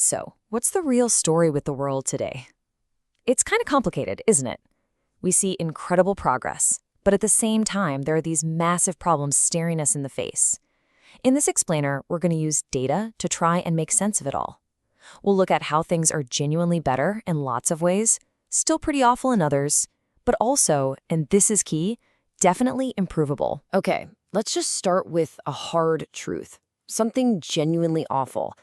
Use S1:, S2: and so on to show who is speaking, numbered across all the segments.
S1: So, what's the real story with the world today? It's kind of complicated, isn't it? We see incredible progress, but at the same time, there are these massive problems staring us in the face. In this explainer, we're going to use data to try and make sense of it all. We'll look at how things are genuinely better in lots of ways, still pretty awful in others, but also, and this is key, definitely improvable. Okay, let's just start with a hard truth. Something genuinely awful.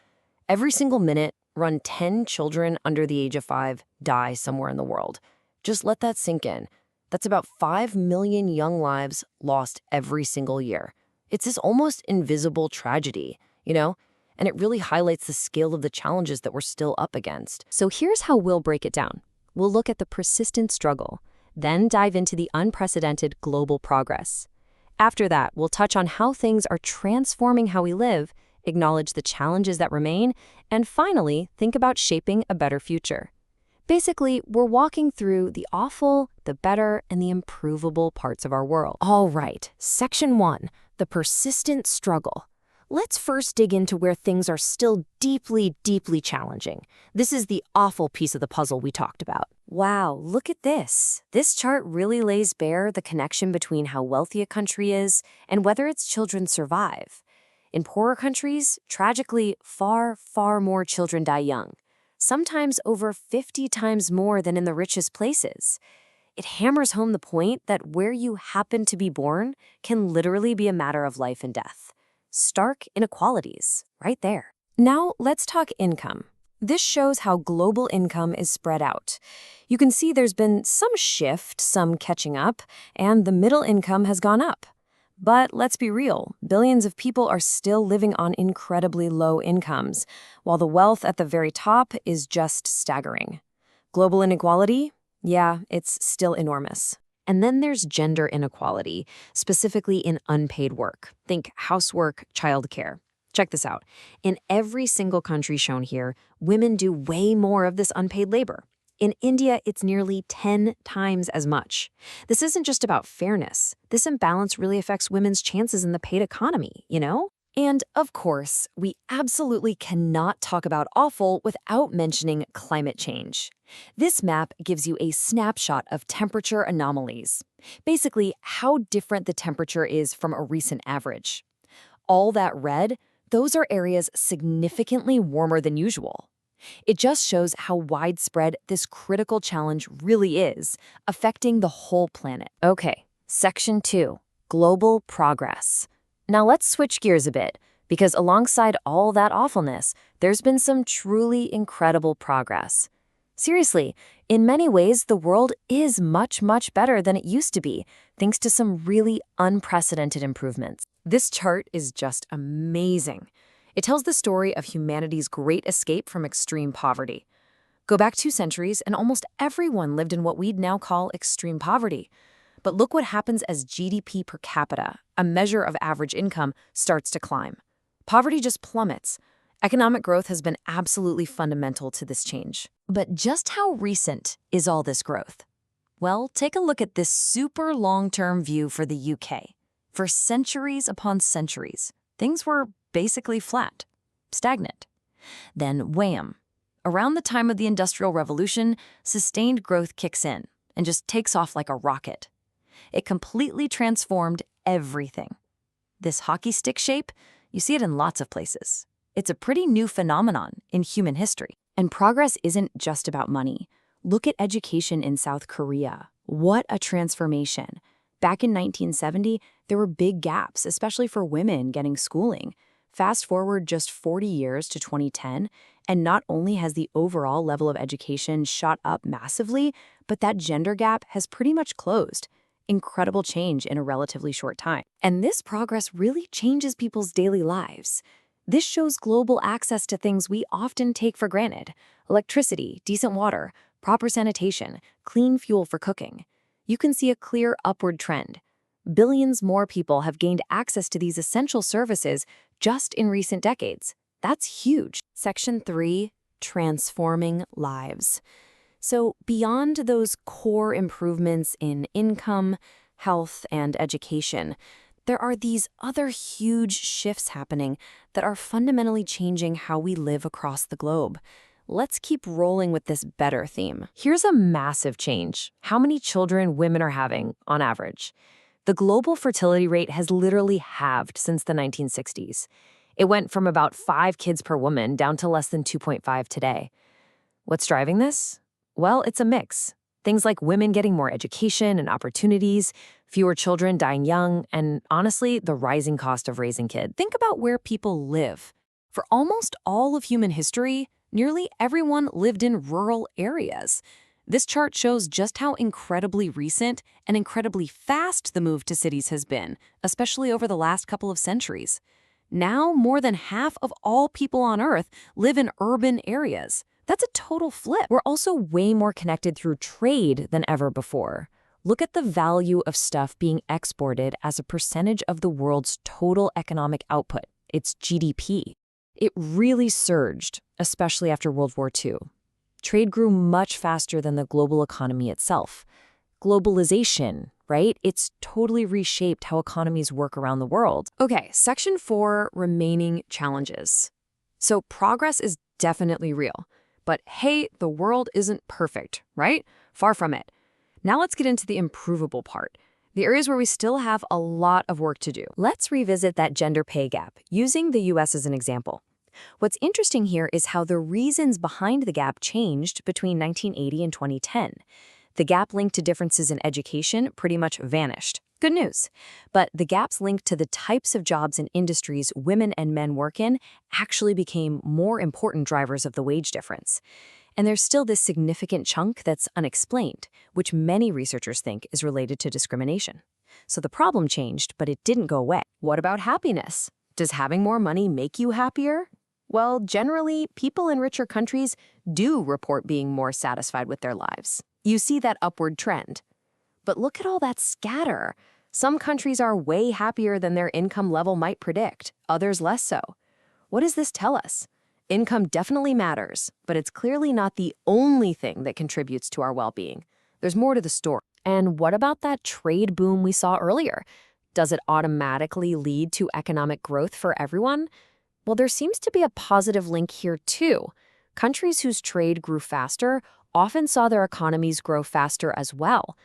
S1: Every single minute, around 10 children under the age of 5 die somewhere in the world. Just let that sink in. That's about 5 million young lives lost every single year. It's this almost invisible tragedy, and it really highlights the scale of the challenges that we're still up against. So here's how we'll break it down. We'll look at the persistent struggle, then dive into the unprecedented global progress. After that, we'll touch on how things are transforming how we live, acknowledge the challenges that remain, and finally, think about shaping a better future. Basically, we're walking through the awful, the better, and the improvable parts of our world. All right, Section 1, the persistent struggle. Let's first dig into where things are still deeply, deeply challenging. This is the awful piece of the puzzle we talked about. Wow, look at this. This chart really lays bare the connection between how wealthy a country is and whether its children survive. In poorer countries, tragically, far, far more children die young, sometimes over 50 times more than in the richest places. It hammers home the point that where you happen to be born can literally be a matter of life and death. Stark inequalities, right there. Now, let's talk income. This shows how global income is spread out. You can see there's been some shift, some catching up, and the middle income has gone up. But let's be real, billions of people are still living on incredibly low incomes, while the wealth at the very top is just staggering. Global inequality? Yeah, it's still enormous. And then there's gender inequality, specifically in unpaid work. Think housework, childcare. Check this out. In every single country shown here, women do way more of this unpaid labor. In India, it's nearly 10 times as much. This isn't just about fairness. This imbalance really affects women's chances in the paid economy, And, of course, we absolutely cannot talk about awful without mentioning climate change. This map gives you a snapshot of temperature anomalies. Basically, how different the temperature is from a recent average. All that red, those are areas significantly warmer than usual. It just shows how widespread this critical challenge really is, affecting the whole planet. Okay, Section 2, Global Progress. Now let's switch gears a bit, because alongside all that awfulness, there's been some truly incredible progress. Seriously, in many ways, the world is much, much better than it used to be, thanks to some really unprecedented improvements. This chart is just amazing. It tells the story of humanity's great escape from extreme poverty. Go back 2 centuries, and almost everyone lived in what we'd now call extreme poverty. But look what happens as GDP per capita, a measure of average income, starts to climb. Poverty just plummets. Economic growth has been absolutely fundamental to this change. But just how recent is all this growth? Well, take a look at this super long-term view for the UK. For centuries upon centuries, things were basically flat, stagnant. Then, wham! Around the time of the Industrial Revolution, sustained growth kicks in and just takes off like a rocket. It completely transformed everything. This hockey stick shape, you see it in lots of places. It's a pretty new phenomenon in human history. And progress isn't just about money. Look at education in South Korea. What a transformation. Back in 1970, there were big gaps, especially for women getting schooling. Fast forward just 40 years to 2010, and not only has the overall level of education shot up massively, but that gender gap has pretty much closed. Incredible change in a relatively short time. And this progress really changes people's daily lives. This shows global access to things we often take for granted: electricity, decent water, proper sanitation, clean fuel for cooking. You can see a clear upward trend. Billions more people have gained access to these essential services just in recent decades. That's huge. Section 3, Transforming Lives. So beyond those core improvements in income, health, and education, there are these other huge shifts happening that are fundamentally changing how we live across the globe. Let's keep rolling with this better theme. Here's a massive change: how many children women are having on average. The global fertility rate has literally halved since the 1960s. It went from about 5 kids per woman down to less than 2.5 today. What's driving this? Well, it's a mix. Things like women getting more education and opportunities, fewer children dying young, and honestly, the rising cost of raising kids. Think about where people live. For almost all of human history, nearly everyone lived in rural areas. This chart shows just how incredibly recent and incredibly fast the move to cities has been, especially over the last couple of centuries. Now, more than half of all people on Earth live in urban areas. That's a total flip. We're also way more connected through trade than ever before. Look at the value of stuff being exported as a percentage of the world's total economic output, its GDP. It really surged, especially after World War II. Trade grew much faster than the global economy itself. Globalization, right? It's totally reshaped how economies work around the world. Okay, Section 4, remaining challenges. So progress is definitely real. But hey, the world isn't perfect, right? Far from it. Now let's get into the improvable part, the areas where we still have a lot of work to do. Let's revisit that gender pay gap, using the US as an example. What's interesting here is how the reasons behind the gap changed between 1980 and 2010. The gap linked to differences in education pretty much vanished. Good news. But the gaps linked to the types of jobs and industries women and men work in actually became more important drivers of the wage difference. And there's still this significant chunk that's unexplained, which many researchers think is related to discrimination. So the problem changed, but it didn't go away. What about happiness? Does having more money make you happier? Well, generally, people in richer countries do report being more satisfied with their lives. You see that upward trend. But look at all that scatter. Some countries are way happier than their income level might predict, others less so. What does this tell us? Income definitely matters, but it's clearly not the only thing that contributes to our well-being. There's more to the story. And what about that trade boom we saw earlier? Does it automatically lead to economic growth for everyone? Well, there seems to be a positive link here too. Countries whose trade grew faster often saw their economies grow faster as well.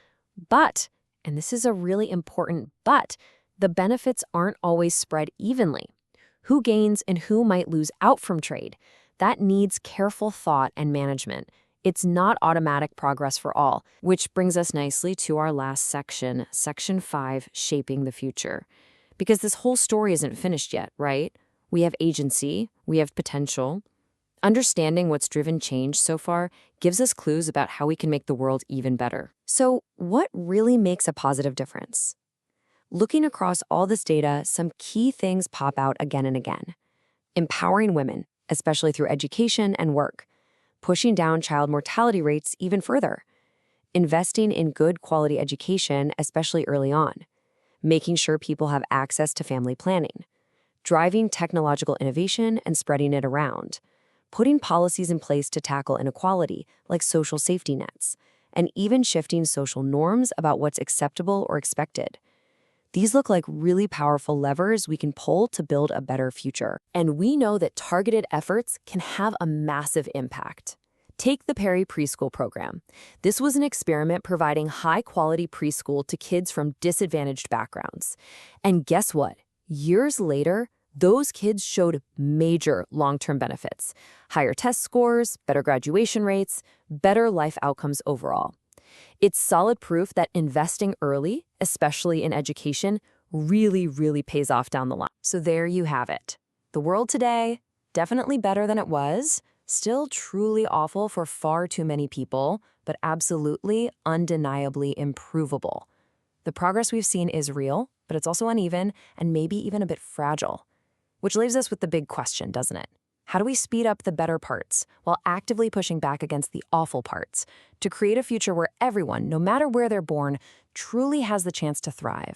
S1: But, and this is a really important but, the benefits aren't always spread evenly. Who gains and who might lose out from trade? That needs careful thought and management. It's not automatic progress for all, which brings us nicely to our last section, Section 5, Shaping the Future. Because this whole story isn't finished yet, right? We have agency, we have potential. Understanding what's driven change so far gives us clues about how we can make the world even better. So, what really makes a positive difference? Looking across all this data, some key things pop out again and again. Empowering women, especially through education and work. Pushing down child mortality rates even further. Investing in good quality education, especially early on. Making sure people have access to family planning. Driving technological innovation and spreading it around. Putting policies in place to tackle inequality, like social safety nets, and even shifting social norms about what's acceptable or expected. These look like really powerful levers we can pull to build a better future. And we know that targeted efforts can have a massive impact. Take the Perry Preschool Program. This was an experiment providing high-quality preschool to kids from disadvantaged backgrounds. And guess what? Years later, those kids showed major long-term benefits, higher test scores, better graduation rates, better life outcomes overall. It's solid proof that investing early, especially in education, really pays off down the line. So there you have it. The world today, definitely better than it was, still truly awful for far too many people, but absolutely, undeniably improvable. The progress we've seen is real, but it's also uneven and maybe even a bit fragile. Which leaves us with the big question, doesn't it? How do we speed up the better parts while actively pushing back against the awful parts to create a future where everyone, no matter where they're born, truly has the chance to thrive?